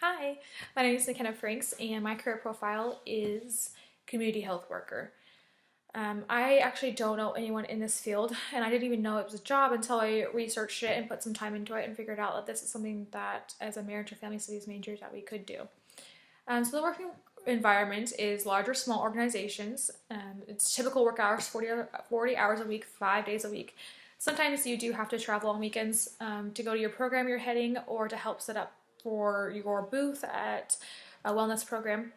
Hi, my name is McKenna Franks and my career profile is community health worker. I actually don't know anyone in this field and I didn't even know it was a job until I researched it and put some time into it and figured out that this is something that as a marriage or family studies major that we could do. So the working environment is large or small organizations. It's typical work hours, 40 hours a week, 5 days a week. Sometimes you do have to travel on weekends to go to your program you're heading or to help set up for your booth at a wellness program.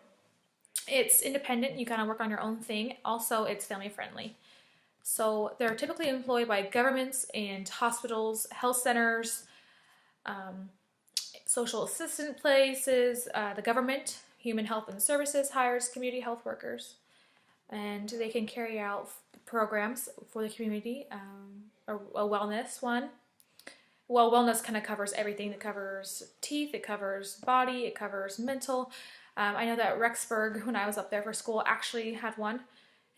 It's independent, you kind of work on your own thing. Also, it's family friendly. So they're typically employed by governments and hospitals, health centers, social assistant places, the government, Human Health and Services hires community health workers, and they can carry out programs for the community, a wellness one. Well, wellness kind of covers everything. It covers teeth, it covers body, it covers mental. I know that Rexburg, when I was up there for school, actually had one,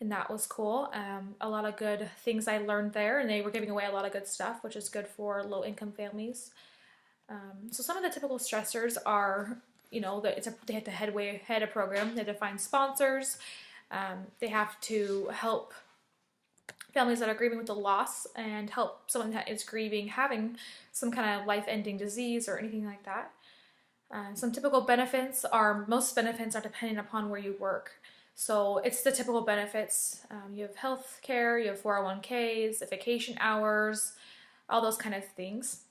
and that was cool. A lot of good things I learned there, and they were giving away a lot of good stuff, which is good for low-income families. So some of the typical stressors are, that they have to head a program. They have to find sponsors. They have to help families that are grieving with the loss and help someone that is grieving having some kind of life-ending disease or anything like that. Some typical benefits are, most benefits are dependent upon where you work. So it's the typical benefits. You have health care, you have 401ks, vacation hours, all those kind of things.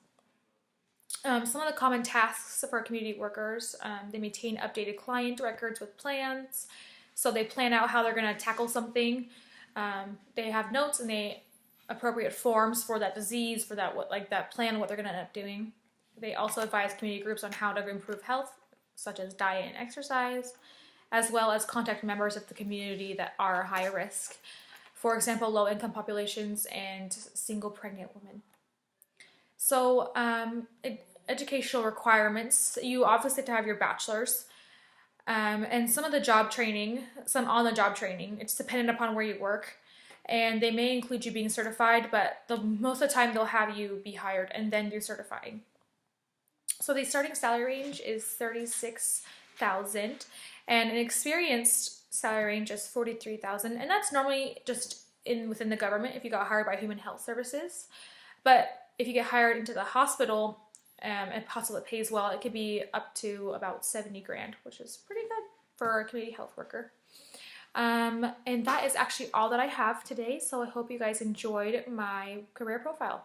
Some of the common tasks for community workers, they maintain updated client records with plans. So they plan out how they're going to tackle something. They have notes and they appropriate forms for that disease, for that plan, what they're going to end up doing. They also advise community groups on how to improve health, such as diet and exercise, as well as contact members of the community that are high risk. For example, low-income populations and single pregnant women. So, educational requirements, you obviously have to have your bachelor's. And some on-the-job training, it's dependent upon where you work. And they may include you being certified, but most of the time they'll have you be hired and then do certifying. So the starting salary range is $36,000, and an experienced salary range is $43,000, and that's normally just within the government if you got hired by Human Health Services. But if you get hired into the hospital, and hospital that pays well, it could be up to about 70 grand, which is pretty good for a community health worker. And that is actually all that I have today, so I hope you guys enjoyed my career profile.